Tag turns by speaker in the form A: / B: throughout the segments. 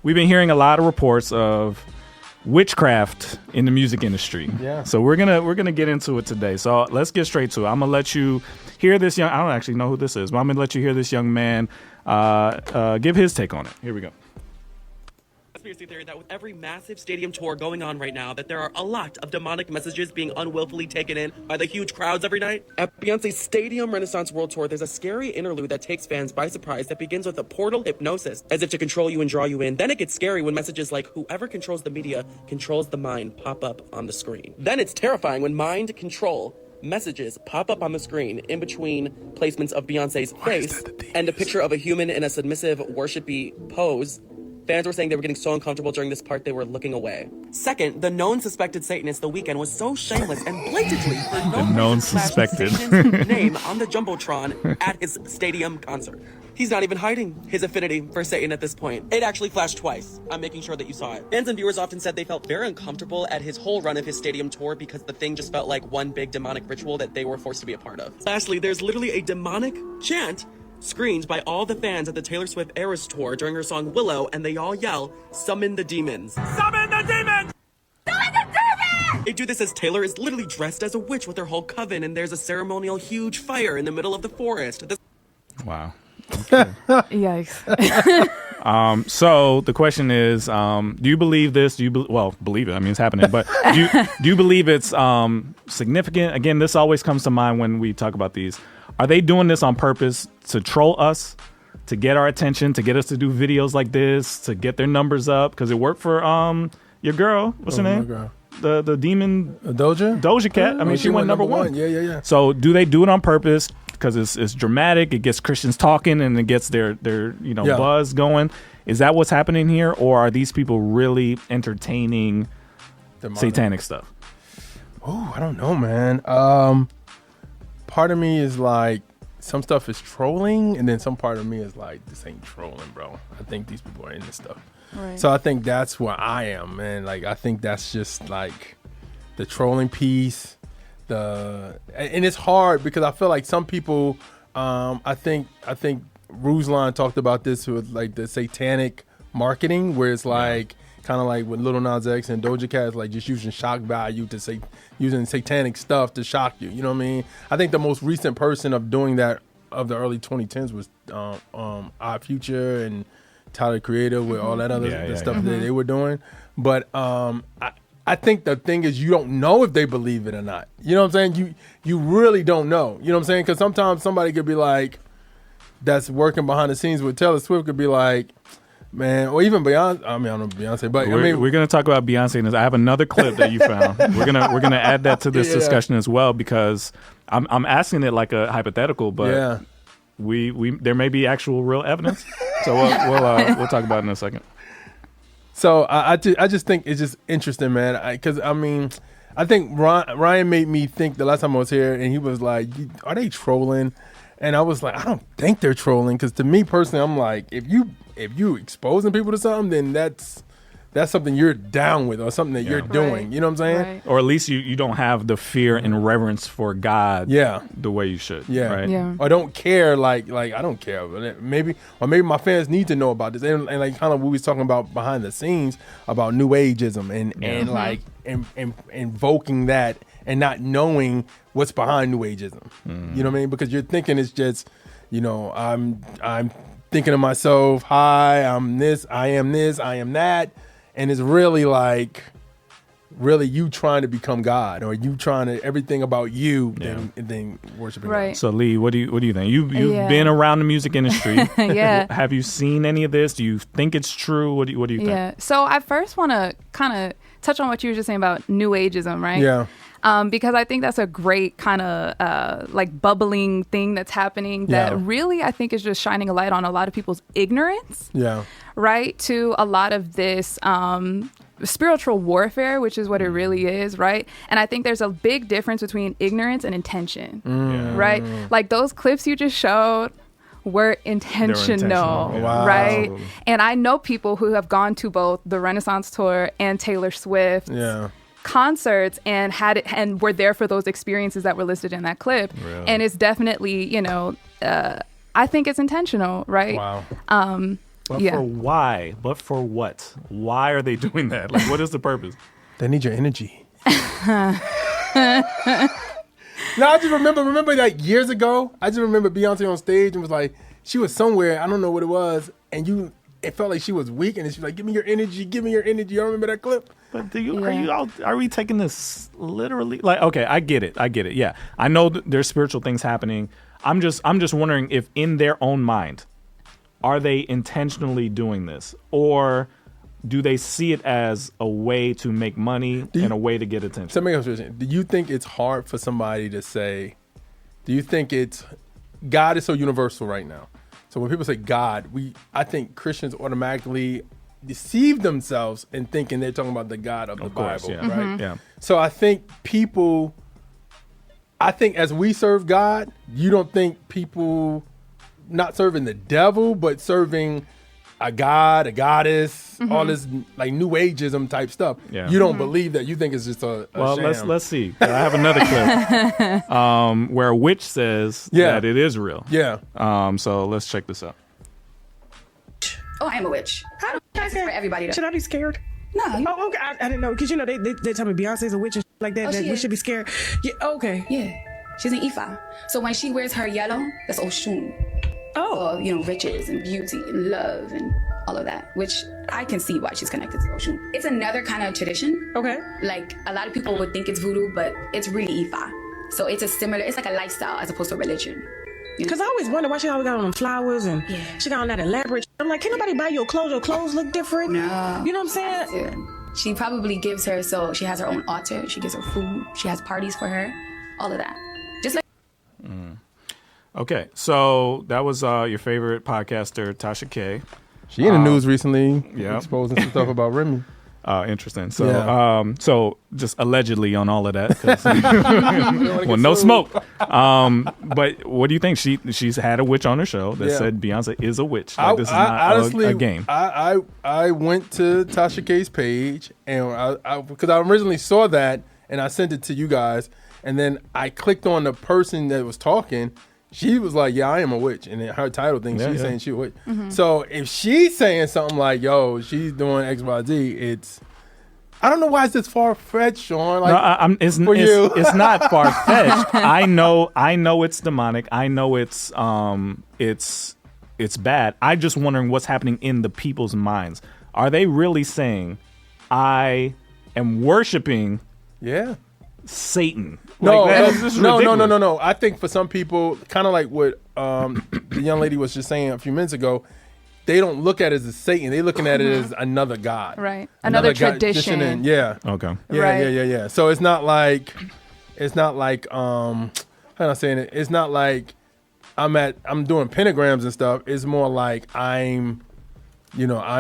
A: we've been hearing a lot of reports of witchcraft in the music industry.
B: Yeah.
A: So we're gonna get into it today. So let's get straight to it. I'm gonna let you hear this I don't actually know who this is, but I'm gonna let you hear this young man give his take on it. Here we go.
C: Conspiracy theory that with every massive stadium tour going on right now, that there are a lot of demonic messages being unwillfully taken in by the huge crowds every night. At Beyonce's Stadium Renaissance World Tour, there's a scary interlude that takes fans by surprise that begins with a portal hypnosis, as if to control you and draw you in. Then it gets scary when messages like "whoever controls the media controls the mind" pop up on the screen. Then it's terrifying when mind control messages pop up on the screen in between placements of Beyonce's face and a picture of a human in a submissive, worshipy pose. Fans were saying they were getting so uncomfortable during this part they were looking away. Second, the known suspected Satanist The Weeknd was so shameless and blatantly for no
A: known
C: reason
A: suspected
C: Satan's name on the Jumbotron at his stadium concert. He's not even hiding his affinity for Satan at this point. It actually flashed twice. I'm making sure that you saw it. Fans and viewers often said they felt very uncomfortable at his whole run of his stadium tour because the thing just felt like one big demonic ritual that they were forced to be a part of. Lastly, there's literally a demonic chant screened by all the fans at the Taylor Swift Eras Tour during her song Willow, and they all yell, "Summon the demons! Summon the demons! Summon the demons!" They do this as Taylor is literally dressed as a witch with her whole coven, and there's a ceremonial huge fire in the middle of the forest.
A: Wow. Okay.
D: Yikes.
A: So the question is, do you believe this? Do you believe it? I mean, it's happening, but do you believe it's significant? Again, this always comes to mind when we talk about these. Are they doing this on purpose to troll us, to get our attention, to get us to do videos like this, to get their numbers up? Because it worked for your girl. What's her name?
B: Girl.
A: The demon
B: Doja
A: Cat. I mean, she went number one.
B: Yeah.
A: So do they do it on purpose? Because it's dramatic. It gets Christians talking and it gets their buzz going. Is that what's happening here, or are these people really entertaining satanic stuff?
B: Oh, I don't know, man. Part of me is like, some stuff is trolling, and then some part of me is like, this ain't trolling, bro. I think these people are in this stuff.
D: Right.
B: So I think that's where I am, man. Like, I think that's just like the trolling piece. And it's hard because I feel like some people, I think Ruslan talked about this with like the satanic marketing, where it's like kind of like with Lil Nas X and Doja Cat, is like just using shock value to say, using satanic stuff to shock you. You know what I mean? I think the most recent person of doing that of the early 2010s was Odd Future and Tyler the Creator with all that other stuff that they were doing. But I think the thing is, you don't know if they believe it or not. You know what I'm saying? You really don't know. You know what I'm saying? Because sometimes somebody could be like, that's working behind the scenes with Taylor Swift, could be like, man, or even Beyonce. I mean, I don't know Beyonce, but
A: we're gonna talk about Beyonce. And I have another clip that you found. We're gonna add that to this discussion as well, because I'm asking it like a hypothetical, but we there may be actual real evidence. So we'll talk about it in a second.
B: So I just think it's just interesting, man. Because I think Ryan made me think the last time I was here, and he was like, "Are they trolling?" And I was like, I don't think they're trolling, because to me personally, I'm like, if you exposing people to something, then that's something you're down with, or something that you're doing. You know what I'm saying? Right.
A: Or at least you don't have the fear and reverence for God the way you should.
B: Yeah.
A: Right?
D: Yeah.
B: Or don't care like I don't care. Maybe my fans need to know about this. And like kind of we was talking about behind the scenes about New Ageism and like invoking that and not knowing what's behind New Ageism. You know what I mean? Because you're thinking it's just, I'm thinking to myself, hi, I'm this, I am that. And it's really like, you trying to become God, or you trying to everything about you, and then worshiping God.
A: So Lee, what do you think? You've been around the music industry. Have you seen any of this? Do you think it's true? What do you think?
D: Yeah. So I first want to kind of touch on what you were just saying about New Ageism, right?
B: Yeah.
D: Because I think that's a great kind of like bubbling thing that's happening that really I think is just shining a light on a lot of people's ignorance.
B: Yeah.
D: Right? To a lot of this spiritual warfare, which is what it really is, right? And I think there's a big difference between ignorance and intention, right? Like those clips you just showed were intentional, right?
B: Wow.
D: And I know people who have gone to both the Renaissance Tour and Taylor Swift concerts and had it and were there for those experiences that were listed in that clip. And it's definitely, I think it's intentional, right?
B: Wow.
A: But for why? But for what? Why are they doing that? Like, what is the purpose?
B: They need your energy. No, I just remember like years ago, I just remember Beyonce on stage and was like, she was somewhere, I don't know what it was, and it felt like she was weak, and she was like, give me your energy, give me your energy. You remember that clip?
A: But are we taking this literally? Like, okay, I get it. Yeah, I know there's spiritual things happening. I'm just wondering if in their own mind, are they intentionally doing this, or do they see it as a way to make money and a way to get attention?
B: So, do you think it's hard for somebody to say? Do you think God is so universal right now? So when people say God, I think Christians automatically deceive themselves in thinking they're talking about the God of the
A: course,
B: Bible,
A: yeah.
B: right?
A: Mm-hmm. Yeah.
B: So I think as we serve God, you don't think people not serving the devil, but serving a god, a goddess, all this like new ageism type stuff. Yeah. You don't believe that. You think it's just a sham.
A: Let's see. I have another clip where a witch says that it is real.
B: Yeah.
A: So let's check this out.
E: Oh, I am a witch.
F: How
E: That's for everybody.
F: Should I be scared?
E: No.
F: Oh, okay. I didn't know, because you know they tell me Beyonce's a witch and like that.
E: Oh,
F: that we should be scared. Yeah. Okay.
E: Yeah. She's an Ifa. So when she wears her yellow, that's Oshun.
F: Oh.
E: Riches and beauty and love and all of that, which I can see why she's connected to Oshun. It's another kind of tradition.
F: Okay.
E: Like a lot of people would think it's voodoo, but it's really Ifa. So it's like a lifestyle as opposed to a religion.
F: Because I always wonder why she always got on them flowers and she got on that elaborate. I'm like, can nobody buy your clothes? Your clothes look different.
E: No.
F: You know what I'm saying?
E: Yeah. She probably gives her, so she has her own altar. She gives her food. She has parties for her. All of that. Just like.
A: Okay, so that was your favorite podcaster, Tasha K.
B: She in the news recently,
A: exposing
B: some stuff about Remy.
A: Interesting. So, so just allegedly on all of that. Well, no smoke. But what do you think? She's had a witch on her show that said Beyonce is a witch. Like, this is not honestly, a game.
B: I went to Tasha K's page, and because I originally saw that, and I sent it to you guys, and then I clicked on the person that was talking. She was like, yeah, I am a witch. And then her title thing, she's saying she's a witch. Mm-hmm. So if she's saying something like, yo, she's doing X, Y, Z, I don't know why it's this far-fetched, Sean. Like,
A: it's not far-fetched. I know it's demonic. I know it's bad. I'm just wondering what's happening in the people's minds. Are they really saying, I am worshiping Satan?
B: No. I think for some people, kind of like what the young lady was just saying a few minutes ago, they don't look at it as Satan. They're looking at it as another god.
D: Right. Another tradition.
A: Okay.
B: Yeah. So it's not like how am I saying it? It's not like I'm doing pentagrams and stuff. It's more like I'm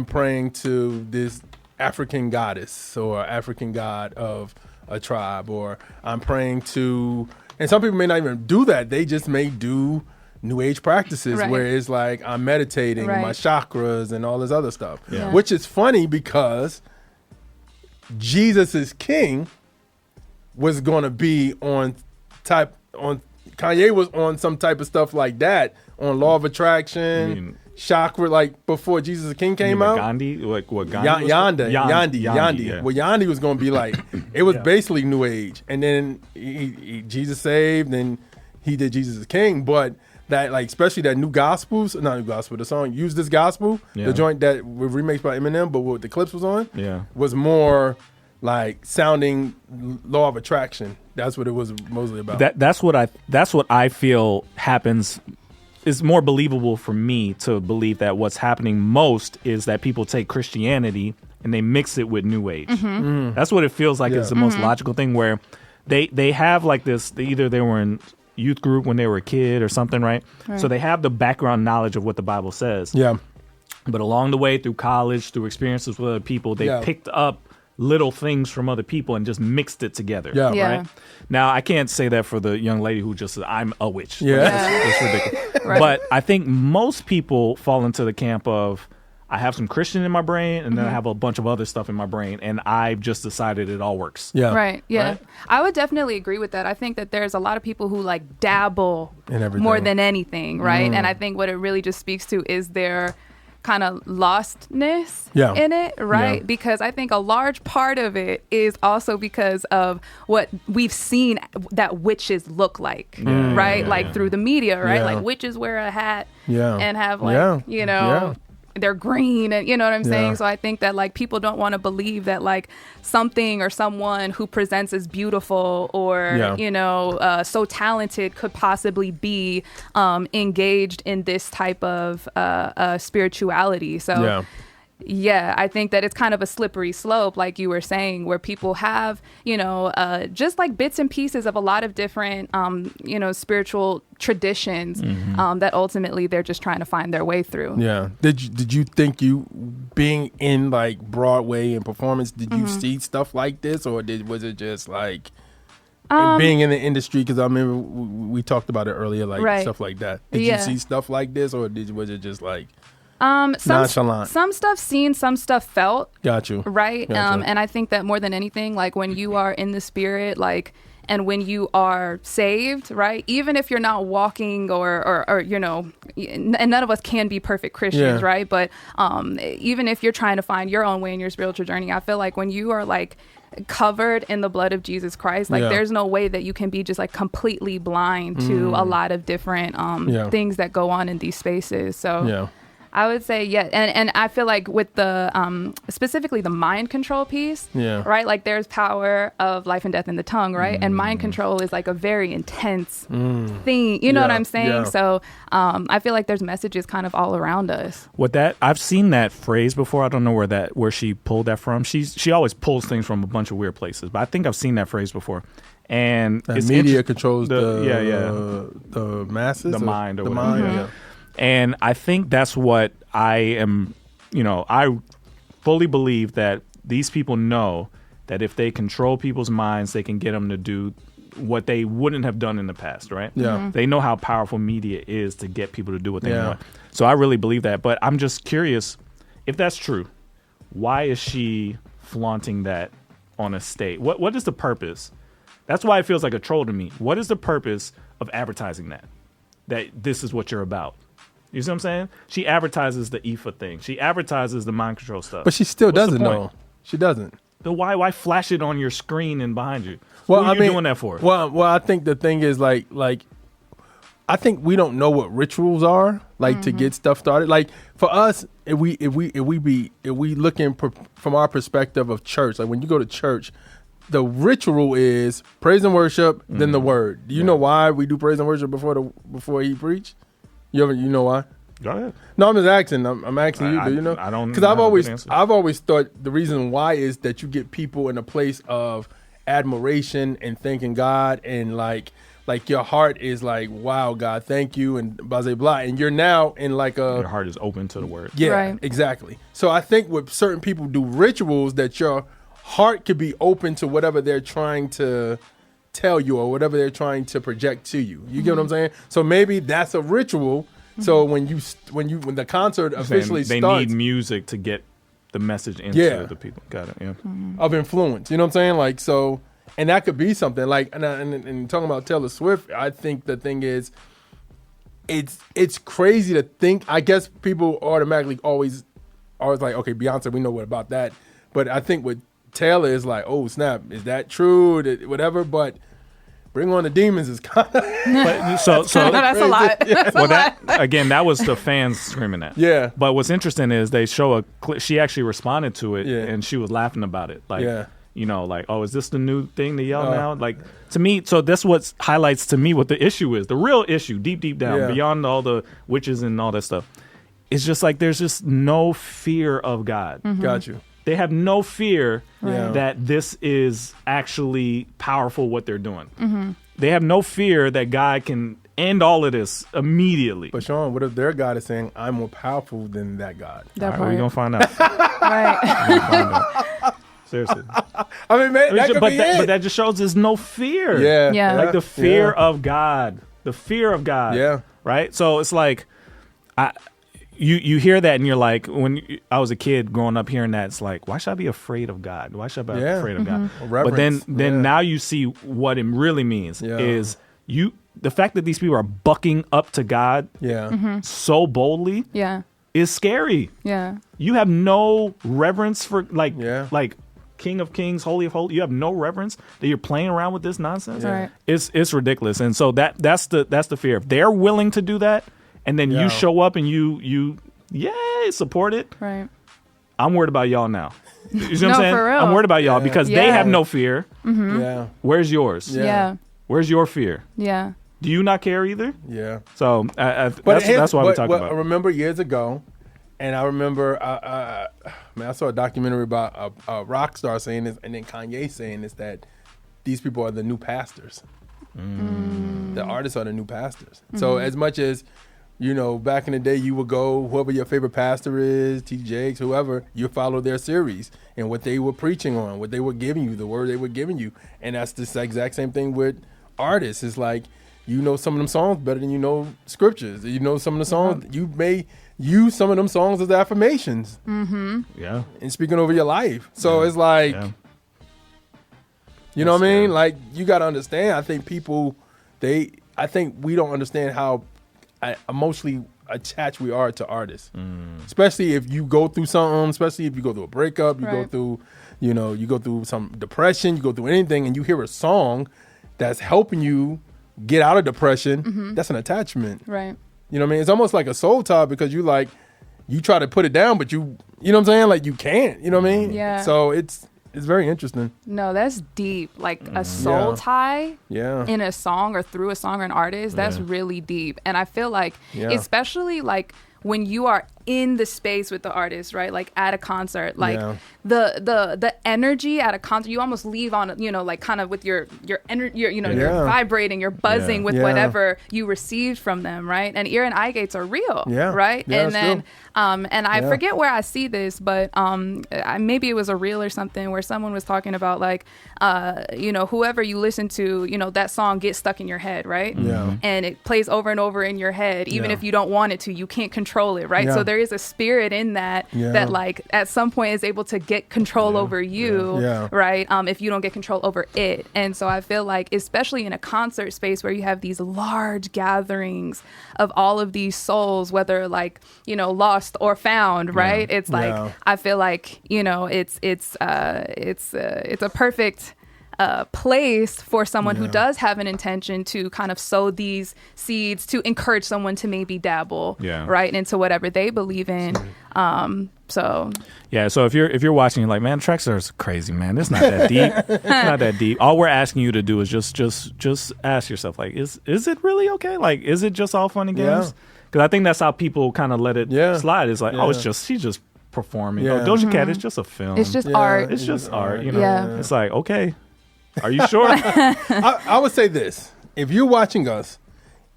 B: praying to this African goddess or African god of a tribe, or I'm praying to, and some people may not even do that. They just may do New Age practices where it's like I'm meditating my chakras and all this other stuff, which is funny because Jesus is King was going to be on Kanye was on some type of stuff like that, on Law of Attraction, chakra, like before Jesus is King came out.
A: Gandhi, like what Gandhi?
B: Yandi.
A: Yeah.
B: Well, Yandi was going to be like, it was basically New Age, and then he Jesus saved, and he did Jesus is King, but that, like, especially that the song Use This Gospel, the joint that was remixed by Eminem, but what the clips was on, was more like sounding Law of Attraction. That's what it was mostly about.
A: That's what I feel happens. Is more believable for me to believe that what's happening most is that people take Christianity and they mix it with New Age. Mm-hmm. That's what it feels like is the most logical thing, where they have like this, either they were in youth group when they were a kid or something, right? So they have the background knowledge of what the Bible says. Yeah. But along the way, through college, through experiences with other people, they picked up little things from other people and just mixed it together. Right? Now, I can't say that for the young lady who just said, I'm a witch. That's ridiculous. But I think most people fall into the camp of, I have some Christian in my brain, and then I have a bunch of other stuff in my brain, and I've just decided it all works.
D: Right. I would definitely agree with that. I think that there's a lot of people who like dabble
B: in everything
D: more than anything, right? And I think what it really just speaks to is their kind of lostness
B: Yeah.
D: in it, right?
B: Yeah.
D: Because I think a large part of it is also because of what we've seen that witches look like, right? Like through the media, right?
B: Yeah.
D: Like witches wear a hat
B: Yeah.
D: and have like,
B: Yeah.
D: you know, they're green and you know what I'm saying?
B: Yeah.
D: So I think that like people don't want to believe that like something or someone who presents as beautiful or, you know, so talented could possibly be engaged in this type of spirituality. So yeah, I think that it's kind of a slippery slope, like you were saying, where people have, you know, just like bits and pieces of a lot of different, you know, spiritual traditions that ultimately they're just trying to find their way through.
B: Yeah. Did you think you being in like Broadway and performance, did you see stuff like this, or was it just like being in the industry? Because I remember we talked about it earlier, like stuff like that. Did you see stuff like this, or was it just like nonchalant?
D: Some stuff seen, some stuff felt.
B: Got you.
D: Right.
B: Gotcha.
D: And I think that more than anything, like when you are in the spirit, like, and when you are saved, right, even if you're not walking or you know, and none of us can be perfect Christians, right? But even if you're trying to find your own way in your spiritual journey, I feel like when you are like covered in the blood of Jesus Christ, like there's no way that you can be just like completely blind to a lot of different things that go on in these spaces. So I would say, and I feel like with the specifically the mind control piece, right? Like there's power of life and death in the tongue, right? And mind control is like a very intense thing. You know what I'm saying?
B: Yeah.
D: So I feel like there's messages kind of all around us.
A: With that, I've seen that phrase before. I don't know where she pulled that from. She always pulls things from a bunch of weird places, but I think I've seen that phrase before. And
B: it's media controls the masses,
A: the mind, or
B: the
A: whatever.
B: mind.
A: And I think that's what I am, you know, I fully believe that these people know that if they control people's minds, they can get them to do what they wouldn't have done in the past, right?
B: Yeah.
A: They know how powerful media is to get people to do what they want. So I really believe that. But I'm just curious, if that's true, why is she flaunting that on a stage? What is the purpose? That's why it feels like a troll to me. What is the purpose of advertising that this is what you're about? You see what I'm saying? She advertises the IFA thing. She advertises the mind control stuff.
B: But she still
A: What's the
B: doesn't
A: point?
B: know. She doesn't.
A: Then why flash it on your screen and behind you?
B: Well,
A: Who are you doing that for?
B: Well, I think the thing is like I think we don't know what rituals are like to get stuff started. Like for us, if we looking from our perspective of church, like when you go to church, the ritual is praise and worship, then the word. Do you know why we do praise and worship before he preach? You know why?
A: Go ahead.
B: No, I'm just asking. I'm asking you. Do you know?
A: I don't.
B: Because I've always thought the reason why is that you get people in a place of admiration and thanking God, and like your heart is like, wow, God, thank you, and blah blah blah, and you're now in like a
A: Your heart is open to the word.
B: yeah,
D: Right.
B: exactly. So I think with certain people do rituals that your heart could be open to whatever they're trying to tell you or whatever they're trying to project to you. You get what I'm saying? So maybe that's a ritual. So when the concert officially
A: they
B: starts,
A: need music to get the message into the people. Got it. Yeah.
B: of influence, you know what I'm saying? Like so, and that could be something like and talking about Taylor Swift. I think the thing is, it's crazy to think. I guess people automatically always like, okay, Beyonce, we know what about that, but I think with Taylor is like, oh snap, is that true? Whatever, but Bring On the Demons is kind of
A: So
D: That's a lot.
A: well, that again, that was the fans screaming that.
B: Yeah.
A: But what's interesting is they show a clip. She actually responded to it,
B: Yeah.
A: and she was laughing about it. Like,
B: Yeah.
A: you know, like, oh, is this the new thing to yell now? Like, to me, so that's what highlights to me what the issue is. The real issue, deep down,
B: Yeah.
A: beyond all the witches and all that stuff, it's just like there's just no fear of God.
B: got you.
A: They have no fear
B: Right.
A: that this is actually powerful, what they're doing. They have no fear that God can end all of this immediately.
B: But Sean, what if their God is saying, I'm more powerful than that God?
D: That
A: All right, we're
D: part.
A: going to find out.
D: Right.
A: Seriously.
B: I mean, man, that could be it.
A: But that just shows there's no fear.
B: Yeah.
D: Yeah.
A: Like the fear
B: Yeah.
A: of God. The fear of God.
B: Yeah.
A: Right? So it's like, you hear that and you're like, I was a kid growing up hearing that, it's like, why should I be afraid of God? Why should I be
B: Yeah.
A: afraid of God?
B: Reverence.
A: But then
B: Yeah.
A: now you see what it really means
B: Yeah.
A: is the fact that these people are bucking up to God
B: Yeah.
A: so boldly
D: Yeah.
A: is scary.
D: Yeah.
A: You have no reverence for like King of Kings, Holy of Holies. You have no reverence that you're playing around with this nonsense.
D: Right.
A: It's ridiculous. And so that's the fear. If they're willing to do that, and then you show up and you support it.
D: Right.
A: I'm worried about y'all now. You see what I'm saying?
D: For real.
A: I'm worried about y'all because they have no fear.
D: Mm-hmm.
B: Yeah.
A: Where's yours?
D: Yeah.
A: Where's your fear?
D: Yeah.
A: Do you not care either?
B: Yeah.
A: So that's why we talk about it.
B: I remember years ago, and I remember, I saw a documentary about a rock star saying this, and then Kanye saying this, that these people are the new pastors. The artists are the new pastors. So as much as, back in the day, you would go, whoever your favorite pastor is, T. Jakes, whoever, you follow their series and what they were preaching on, what they were giving you, the word they were giving you. And that's the exact same thing with artists. It's like, some of them songs better than you know scriptures. Some of the songs, you may use some of them songs as affirmations.
D: Mm-hmm.
A: Yeah.
B: And speaking over your life. So it's like, you know what I mean? Like, you got to understand, I think we don't understand how emotionally attached we are to artists. Especially if you go through something, especially if you go through a breakup, you go through, you go through some depression, you go through anything, and you hear a song that's helping you get out of depression, that's an attachment.
D: Right.
B: You know what I mean? It's almost like a soul tie because you try to put it down, but you know what I'm saying? Like, you can't, you know what I mean?
D: Yeah.
B: So it's very interesting.
D: No, that's deep. Like a soul tie in a song or through a song or an artist, that's really deep. And I feel like, especially like when you are in the space with the artist, right? Like at a concert, like the energy at a concert, you almost leave on, like kind of with your energy, you're vibrating, you're buzzing with whatever you received from them, right? And ear and eye gates are real, right?
B: Yeah,
D: and then, and I forget where I see this, but maybe it was a reel or something where someone was talking about like, whoever you listen to, that song gets stuck in your head, right?
B: Yeah.
D: And it plays over and over in your head, even if you don't want it to, you can't control it, right?
B: Yeah.
D: So there is a spirit in that that like at some point is able to get control over you, right? If you don't get control over it. And so I feel like, especially in a concert space where you have these large gatherings of all of these souls, whether like, lost or found, right? It's like, I feel like, it's a perfect place for someone who does have an intention to kind of sow these seeds to encourage someone to maybe dabble right into whatever they believe in. So
A: if you're watching, you're like, man, Trackstarz is crazy, man. It's not that deep. It's not that deep. All we're asking you to do is just ask yourself, like, is it really okay? Like, is it just all fun and games? Because I think that's how people kind of let it slide. It's like, she's just performing. Doja Cat is just a film.
D: It's just art.
A: It's just art.
D: Yeah.
A: It's like, okay. Are you sure?
B: I would say this. If you're watching us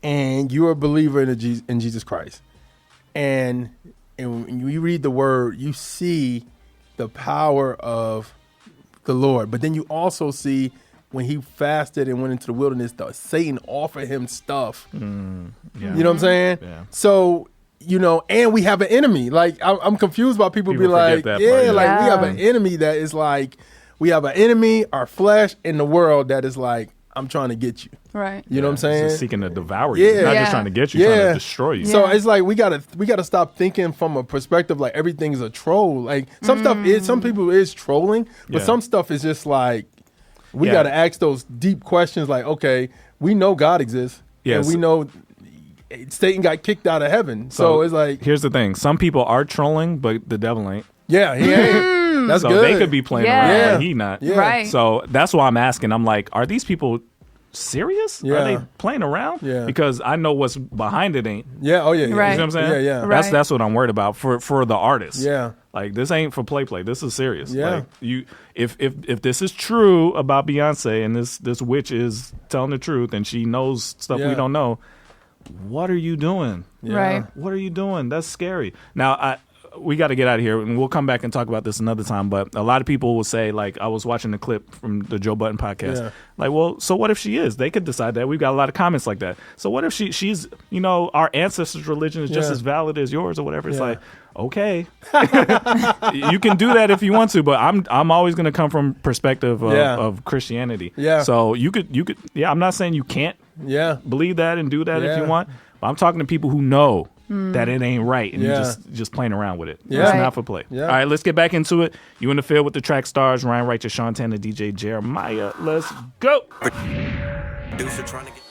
B: and you're a believer in Jesus Christ, and when you read the word, you see the power of the Lord. But then you also see when he fasted and went into the wilderness, Satan offered him stuff. You know what I'm saying? Yeah. So, and we have an enemy. Like, I'm confused about people be like, we have an enemy that is like, we have an enemy, our flesh, in the world that is like, I'm trying to get you.
D: Right.
A: You
B: know what I'm saying?
A: It's seeking to devour you. Not just trying to get you, trying to destroy you.
B: So it's like we gotta stop thinking from a perspective like everything's a troll. Like some people is trolling, but some stuff is just like we gotta ask those deep questions like, okay, we know God exists.
A: Yes.
B: And we know Satan got kicked out of heaven. So it's like,
A: here's the thing. Some people are trolling, but the devil ain't.
B: Yeah, he ain't. That's
A: so
B: good.
A: They could be playing around, but he not.
B: Yeah.
D: Right.
A: So that's why I'm asking. I'm like, are these people serious?
B: Yeah.
A: Are they playing around?
B: Yeah.
A: Because I know what's behind it ain't.
B: Yeah. Oh yeah. Yeah.
D: Right.
A: You know what I'm saying?
B: Yeah.
D: Right.
A: That's what I'm worried about for the artists.
B: Yeah.
A: Like, this ain't for play. This is serious.
B: Yeah.
A: Like, if this is true about Beyonce and this witch is telling the truth and she knows stuff we don't know, what are you doing?
B: Yeah.
D: Right.
A: What are you doing? That's scary. Now, we got to get out of here, and we'll come back and talk about this another time. But a lot of people will say, like, I was watching the clip from the Joe Budden podcast. Like, well, so what if she is? They could decide that. We've got a lot of comments like that. So what if she's, our ancestors' religion is just as valid as yours or whatever? It's like, okay, you can do that if you want to, but I'm always going to come from perspective of Christianity. Yeah. So you could. I'm not saying you can't. Believe that and do that if you want. But I'm talking to people who know. that it ain't right, and you're just playing around with it.
B: Yeah.
A: It's
D: Right.
A: not for play.
B: Yeah.
A: All right, let's get back into it. You in the field with the track stars, Ryan Righteous, Sean Tanner, DJ Jeremiah. Let's go.
G: Producer trying to get